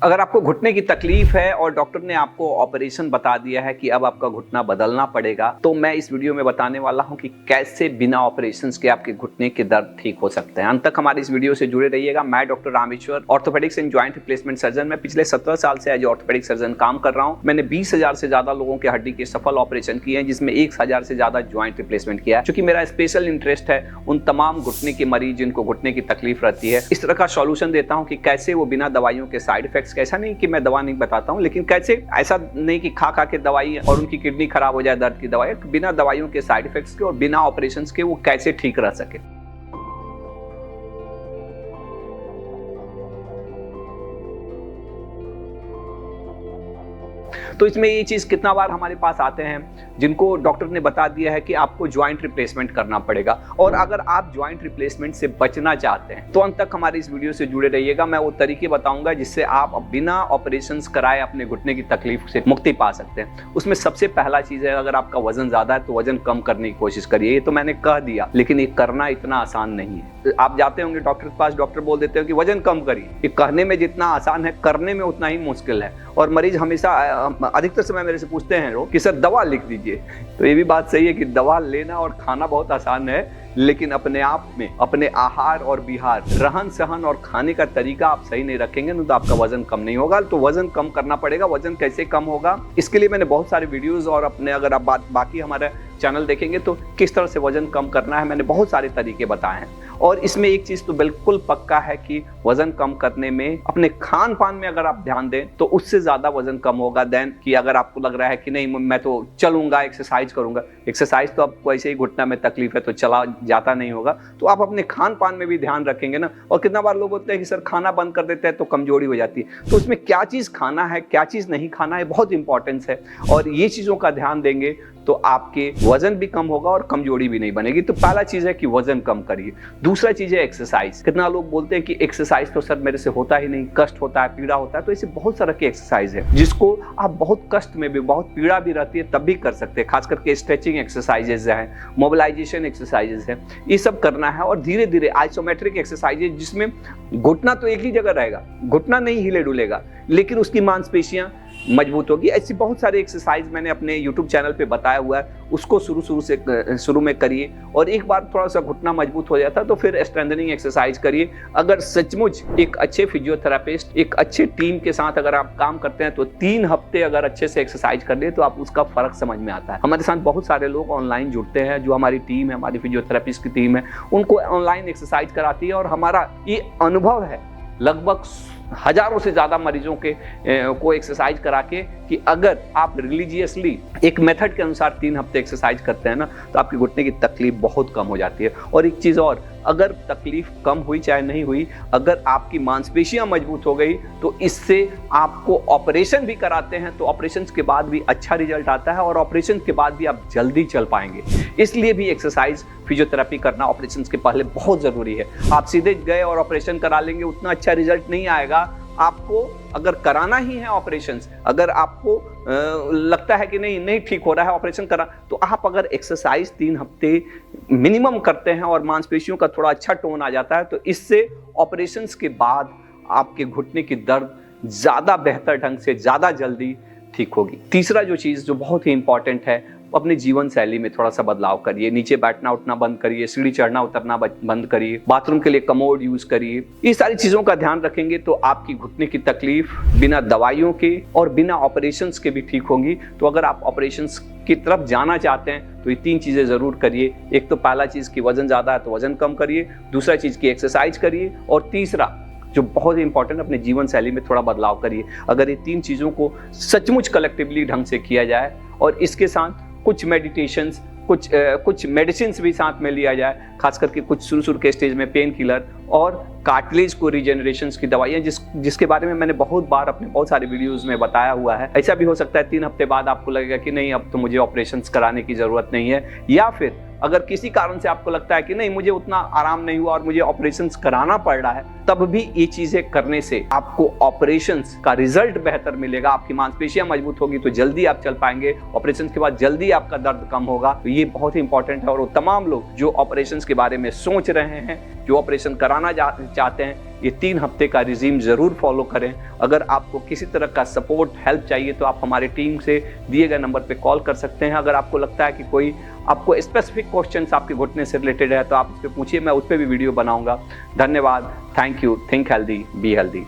अगर आपको घुटने की तकलीफ है और डॉक्टर ने आपको ऑपरेशन बता दिया है कि अब आपका घुटना बदलना पड़ेगा, तो मैं इस वीडियो में बताने वाला हूं कि कैसे बिना ऑपरेशंस के आपके घुटने के दर्द ठीक हो सकते हैं। अंत तक हमारे इस वीडियो से जुड़े रहिएगा। मैं doctor Rameshwar, orthopaedics and joint replacement surgeon. मैं पिछले 17 साल से एज ऑर्थोपेडिक सर्जन काम कर रहा हूँ। मैंने 20,000 से ज्यादा लोगों के हड्डी के सफल ऑपरेशन किए हैं, जिसमें 1,000 से ज्यादा ज्वाइंट रिप्लेसमेंट किया है। क्योंकि मेरा स्पेशल इंटरेस्ट है उन तमाम घुटने के मरीज जिनको घुटने की तकलीफ रहती है। इस तरह का सॉल्यूशन देता हूँ कि कैसे वो बिना दवाइयों के साइड इफेक्ट्स, कैसा नहीं कि मैं दवा नहीं बताता हूं, लेकिन कैसे ऐसा नहीं कि खा के दवाई और उनकी किडनी खराब हो जाए दर्द की दवाई, बिना दवाइयों के साइड इफेक्ट्स के और बिना ऑपरेशंस के वो कैसे ठीक रह सके। तो इसमें ये चीज कितना बार हमारे पास आते हैं जिनको डॉक्टर ने बता दिया है कि आपको ज्वाइंट रिप्लेसमेंट करना पड़ेगा, और अगर आप ज्वाइंट रिप्लेसमेंट से बचना चाहते हैं तो अंत तक हमारे इस वीडियो से जुड़े रहिएगा। मैं वो तरीके बताऊंगा जिससे आप बिना ऑपरेशंस कराए अपने घुटने की तकलीफ से मुक्ति पा सकते हैं। उसमें सबसे पहला चीज है, अगर आपका वजन ज्यादा है तो वजन कम करने की कोशिश करिए। ये तो मैंने कह दिया, लेकिन ये करना इतना आसान नहीं है। आप जाते होंगे डॉक्टर के पास, डॉक्टर बोल देते हो कि वजन कम करिए। ये कहने में जितना आसान है, करने में उतना ही मुश्किल है। और मरीज हमेशा अधिकतर समय मेरे से पूछते हैं लोग कि सर दवा लिख दीजिए। तो ये भी बात सही है कि दवा लेना और खाना बहुत आसान है, लेकिन अपने आप में अपने आहार और विहार, रहन सहन और खाने का तरीका आप सही नहीं रखेंगे तो आपका वजन कम नहीं होगा। तो वजन कम करना पड़ेगा। वजन कैसे कम होगा, इसके लिए मैंने बहुत सारे वीडियोस और अपने, अगर आप बाकी हमारे चैनल देखेंगे तो किस तरह से वजन कम करना है, मैंने बहुत सारे तरीके बताए हैं। और इसमें एक चीज तो बिल्कुल पक्का है कि वजन कम करने में अपने खान पान में अगर आप ध्यान दें तो उससे ज्यादा वजन कम होगा देन कि अगर आपको लग रहा है कि नहीं मैं तो चलूंगा, एक्सरसाइज करूंगा। एक्सरसाइज तो आपको ऐसे ही घुटना में तकलीफ है तो चला जाता नहीं होगा। तो आप अपने खान पान में भी ध्यान रखेंगे ना। और कितना बार लोग बोलते हैं कि सर खाना बंद कर देते हैं तो कमजोरी हो जाती है। तो उसमें क्या चीज खाना है, क्या चीज नहीं खाना है, बहुत इंपॉर्टेंस है। और ये चीजों का ध्यान देंगे तो आपके वजन भी कम होगा और कमजोरी भी नहीं बनेगी। तो पहला चीज है कि वजन कम करिए। दूसरा चीज है एक्सरसाइज। कितना लोग बोलते हैं कि एक्सरसाइज तो सर मेरे से होता ही नहीं, कष्ट होता है, पीड़ा होता है। तो ऐसे बहुत सारा की एक्सरसाइज है जिसको आप बहुत कष्ट में भी, बहुत पीड़ा भी रहती है तब भी कर सकते हैं। खास करके स्ट्रेचिंग एक्सरसाइजेज है, मोबिलाइजेशन एक्सरसाइजेज है, ये सब करना है। और धीरे धीरे आइसोमेट्रिक एक्सरसाइजेज, जिसमें घुटना तो एक ही जगह रहेगा, घुटना नहीं हिले डुलेगा, लेकिन उसकी मांसपेशियां मजबूत होगी। ऐसी बहुत सारी एक्सरसाइज मैंने अपने YouTube चैनल पे बताया हुआ है। उसको शुरू में करिए। और एक बार थोड़ा सा घुटना मजबूत हो जाता है तो फिर स्ट्रेंथनिंग एक्सरसाइज करिए। अगर सचमुच एक अच्छे फिजियोथेरापिस्ट, एक अच्छे टीम के साथ अगर आप काम करते हैं तो 3 हफ्ते अगर अच्छे से एक्सरसाइज कर लिए तो आप उसका फर्क समझ में आता है। हमारे साथ बहुत सारे लोग ऑनलाइन जुड़ते हैं, जो हमारी टीम है, हमारी फिजियोथेरापिस्ट की टीम है, उनको ऑनलाइन एक्सरसाइज कराती है। और हमारा ये अनुभव है लगभग हजारों से ज्यादा मरीजों को एक्सरसाइज करा के कि अगर आप रिलीजियसली एक मेथड के अनुसार 3 हफ्ते एक्सरसाइज करते हैं ना तो आपकी घुटने की तकलीफ बहुत कम हो जाती है। और एक चीज और, अगर तकलीफ कम हुई चाहे नहीं हुई, अगर आपकी मांसपेशियां मजबूत हो गई तो इससे आपको ऑपरेशन भी कराते हैं तो ऑपरेशन के बाद भी अच्छा रिजल्ट आता है और ऑपरेशन के बाद भी आप जल्दी चल पाएंगे। इसलिए भी एक्सरसाइज, फिजियोथेरेपी करना ऑपरेशन के पहले बहुत जरूरी है। आप सीधे गए और ऑपरेशन करा लेंगे, उतना अच्छा रिजल्ट नहीं आएगा। आपको अगर कराना ही है ऑपरेशंस, अगर आपको लगता है कि नहीं ठीक हो रहा है ऑपरेशन करा, तो आप अगर एक्सरसाइज 3 हफ्ते मिनिमम करते हैं और मांसपेशियों का थोड़ा अच्छा टोन आ जाता है तो इससे ऑपरेशंस के बाद आपके घुटने की दर्द ज्यादा बेहतर ढंग से, ज्यादा जल्दी ठीक होगी। तीसरा जो चीज जो बहुत ही इंपॉर्टेंट है, अपने जीवन शैली में थोड़ा सा बदलाव करिए। नीचे बैठना उठना बंद करिए, सीढ़ी चढ़ना उतरना बंद करिए, बाथरूम के लिए कमोड यूज करिए। ये सारी चीजों का ध्यान रखेंगे तो आपकी घुटने की तकलीफ बिना दवाइयों के और बिना ऑपरेशंस के भी ठीक होंगी। तो अगर आप ऑपरेशंस की तरफ जाना चाहते हैं तो ये 3 चीजें जरूर करिए। एक तो पहला चीज कि वजन ज्यादा है तो वजन कम करिए, दूसरा चीज की एक्सरसाइज करिए, और तीसरा जो बहुत इंपॉर्टेंट, अपने जीवन शैली में थोड़ा बदलाव करिए। अगर ये 3 चीजों को सचमुच कलेक्टिवली ढंग से किया जाए और इसके साथ कुछ मेडिटेशंस, कुछ मेडिसिन भी साथ में लिया जाए, खास करके कुछ शुरू के स्टेज में पेन किलर और कार्टिलेज को रीजनरेशन की दवाइयाँ, जिसके बारे में मैंने बहुत बार अपने बहुत सारे वीडियोस में बताया हुआ है। ऐसा भी हो सकता है 3 हफ्ते बाद आपको लगेगा कि नहीं अब तो मुझे ऑपरेशन कराने की जरूरत नहीं है, या फिर अगर किसी कारण से आपको लगता है कि नहीं मुझे उतना आराम नहीं हुआ और मुझे ऑपरेशंस कराना पड़ रहा है, तब भी ये चीजें करने से आपको ऑपरेशंस का रिजल्ट बेहतर मिलेगा। आपकी मांसपेशियां मजबूत होगी तो जल्दी आप चल पाएंगे, ऑपरेशंस के बाद जल्दी आपका दर्द कम होगा। तो ये बहुत ही इंपॉर्टेंट है। और वो तमाम लोग जो ऑपरेशंस के बारे में सोच रहे हैं, जो ऑपरेशन कराना चाहते हैं, ये 3 हफ्ते का रिजीम ज़रूर फॉलो करें। अगर आपको किसी तरह का सपोर्ट हेल्प चाहिए तो आप हमारी टीम से दिए गए नंबर पे कॉल कर सकते हैं। अगर आपको लगता है कि कोई आपको स्पेसिफिक क्वेश्चंस आपके घुटने से रिलेटेड है तो आप उस पर पूछिए, मैं उस पर भी वीडियो बनाऊंगा। धन्यवाद। Thank you. Think healthy, be healthy.